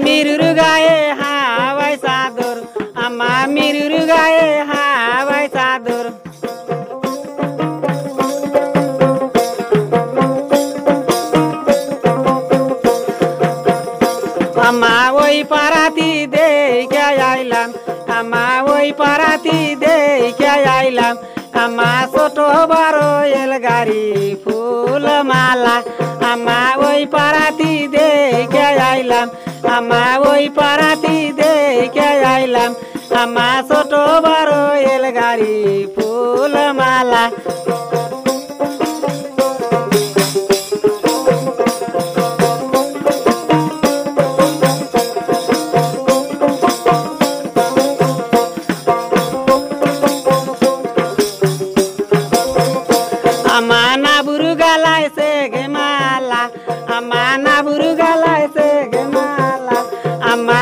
मिरुरु गाए हावाई सादुर आमा मिरुरु गाए हावाई सादुर आमा ओई पाराती दे क्या आइलाम आमा ओई पाराती दे क्या आइलाम आमा छोटो बड़ो एलगाड़ी फूल माला आमा ओई पाराती दे क्या आइलाम आमा ओई पाराती दे क्या आइलाम आमा छोटो बड़ो एलगाड़ी फूल माला amana burugala ese gemala amana burugala ese gemala ama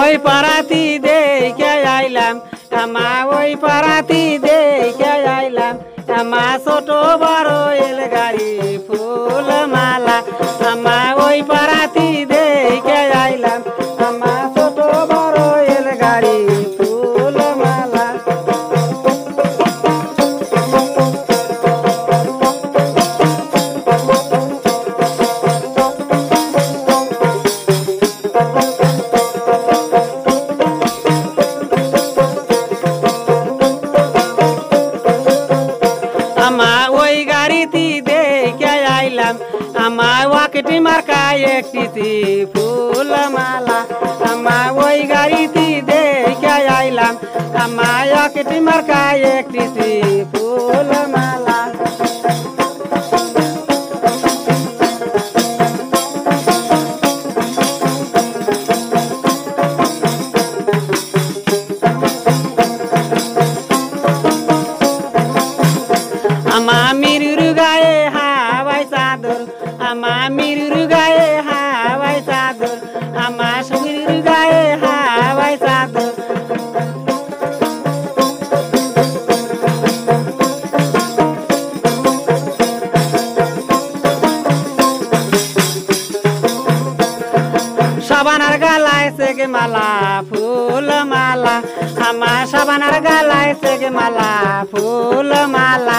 oi parati de kya ailam ama oi parati de kya ailam ama soto baro elgari phul mala ama oi parati de kya ailam ama soto baro elgari phul mala ama oi gari ti de kya ailam ama wakiti marka ekti phul mala ama oi gari ti de kya ailam ama wakiti marka ekti phul mala ama miruru gaye hawai sadur ama miruru gaye hawai sadur ama miruru gaye hawai sadur sabanar galai sege mala phul mala ama sabanar galai sege mala phul mala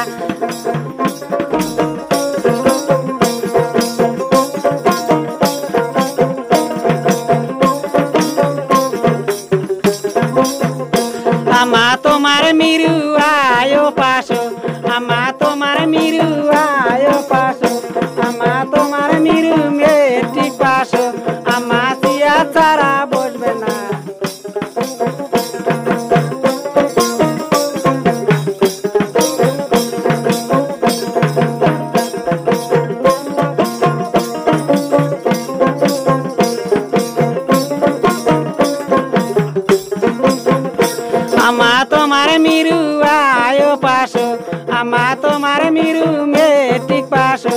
ama tomar miru ayo paso ama tomar miru ayo paso ama tomar miru metik paso ama sia cara bosbe na ama tomar miru ayo paso ama tomar miru metik paso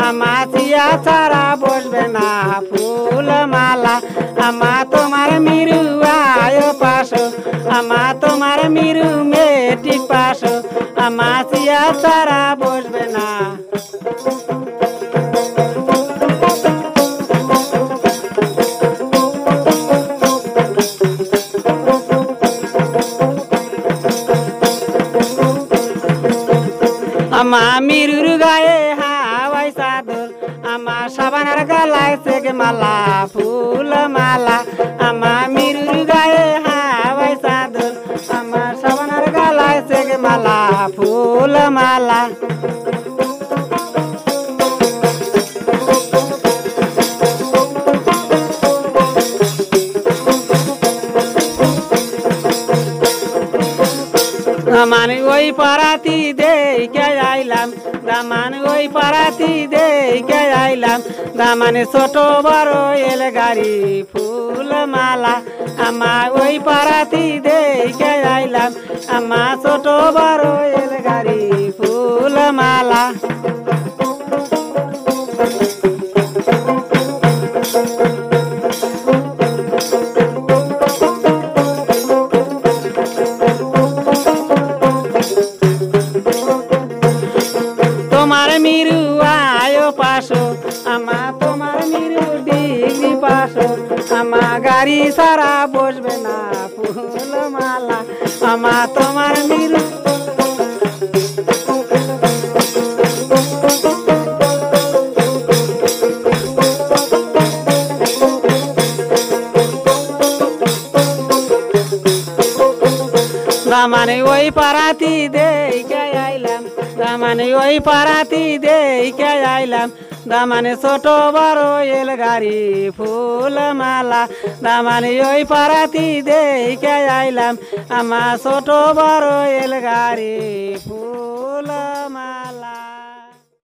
ama sia cara bosbe na phul mala ama tomar miru ayo paso ama tomar miru metik paso ama sia cara bosbe na ama miruru gaye hawai sadur ama sabanar galai sege mala phul mala ama miruru gaye hawai sadur ama sabanar galai sege mala phul mala damani oi parati de kya ailam damani oi parati de kya ailam damani choto baro elgari phul mala ama oi parati de kya ailam ama choto baro elgari phul mala degree pass আমা গাড়ি সারা বসবে না ফুলমালা আমা তোমার নিরু দামানে ওই পারাতি দেখে আইলাম দামানে ওই পারাতি দেখে আইলাম দামানে ছোট বড় এল গাড়ি ফুলমালা দামানে ওই পারাতি দেখে আইলাম আমার ছোট বড় এল গাড়ি ফুলমালা।